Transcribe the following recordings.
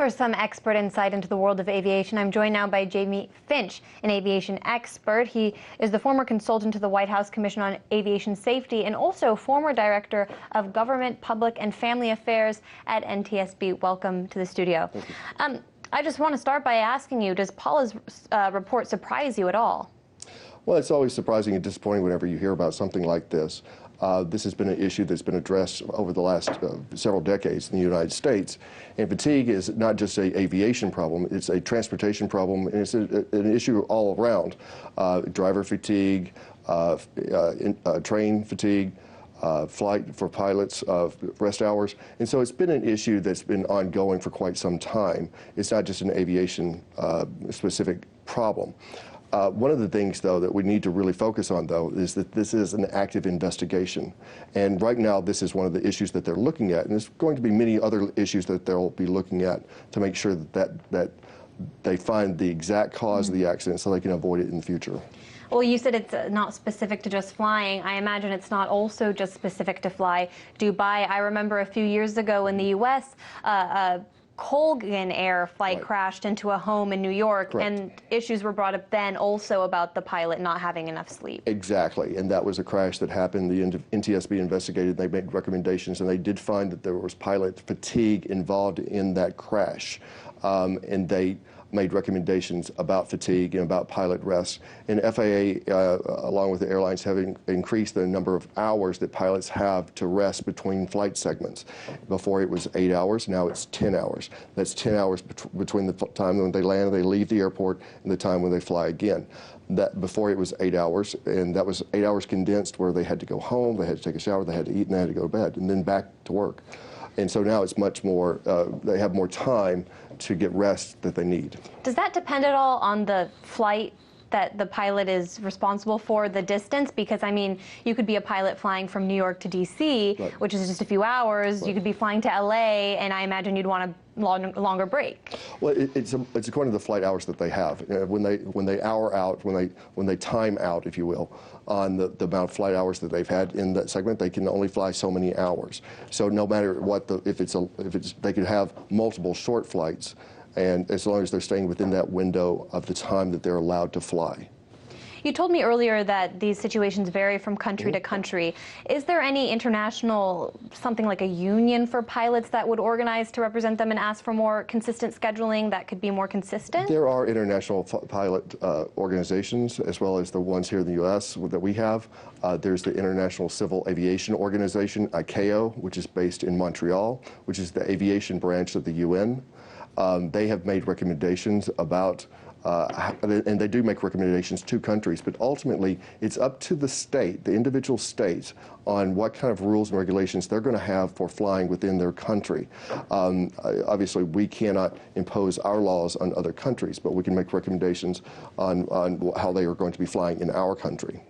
For some expert insight into the world of aviation, I'm joined now by Jamie Finch, an aviation expert. He is the former consultant to the White House Commission on Aviation Safety and also former director of Government, Public and Family Affairs at NTSB. Welcome to the studio. Thank you. I just want to start by asking you, does Paula's report surprise you at all? Well, it's always surprising and disappointing whenever you hear about something like this. This has been an issue that's been addressed over the last several decades in the United States. And fatigue is not just an aviation problem, it's a transportation problem, and it's an issue all around. Driver fatigue, train fatigue, flight for pilots, rest hours. And so it's been an issue that's been ongoing for quite some time. It's not just an aviation specific problem. One of the things, though, that we need to really focus on, though, is that this is an active investigation. And right now, this is one of the issues that they're looking at. And there's going to be many other issues that they'll be looking at to make sure that they find the exact cause of the accident so they can avoid it in the future. Well, you said it's not specific to just flying. I imagine it's not also just specific to FlyDubai. I remember a few years ago in the U.S., Colgan Air flight crashed into a home in New York, and issues were brought up then also about the pilot not having enough sleep. Exactly, and that was a crash that happened. The NTSB investigated, they made recommendations, and they did find that there was pilot fatigue involved in that crash. And they made recommendations about fatigue and about pilot rest. And FAA, along with the airlines, have increased the number of hours that pilots have to rest between flight segments. Before it was 8 hours, now it's 10 hours. That's 10 hours between the time when they land and they leave the airport and the time when they fly again. That before it was 8 hours, and that was 8 hours condensed where they had to go home, they had to take a shower, they had to eat, and they had to go to bed, and then back to work. And so now it's much more, they have more time to get rest that they need. Does that depend at all on the flight that the pilot is responsible for, the distance? Because, I mean, you could be a pilot flying from New York to D.C., which is just a few hours. You could be flying to L.A., and I imagine you'd want a longer break. Well, it's according to the flight hours that they have. When they hour out, when they time out, if you will, on the amount of flight hours that they've had in that segment, they can only fly so many hours. So no matter what, they could have multiple short flights, and as long as they're staying within that window of the time that they're allowed to fly. You told me earlier that these situations vary from country to country. Is there any international, something like a union for pilots that would organize to represent them and ask for more consistent scheduling that could be more consistent? There are international pilot organizations, as well as the ones here in the U.S. that we have. There's the International Civil Aviation Organization, ICAO, which is based in Montreal, which is the aviation branch of the UN. They have made recommendations about and they do make recommendations to countries, but ultimately it's up to the state, the individual states, on what kind of rules and regulations they're going to have for flying within their country. Obviously, we cannot impose our laws on other countries, but we can make recommendations on how they are going to be flying in our country.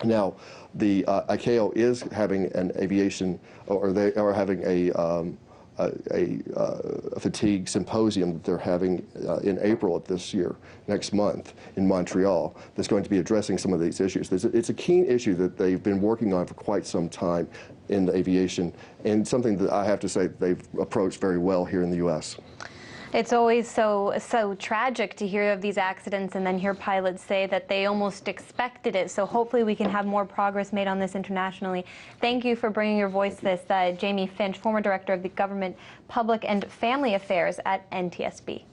Now, the ICAO is having an aviation, or they are having a fatigue symposium that they're having in April of this year, next month, in Montreal, that's going to be addressing some of these issues. It's a keen issue that they've been working on for quite some time in the aviation, and something that I have to say they've approached very well here in the U.S. It's always so tragic to hear of these accidents and then hear pilots say that they almost expected it. So hopefully we can have more progress made on this internationally. Thank you for bringing your voice to this. Jamie Finch, former director of the Government, Public and Family Affairs at NTSB.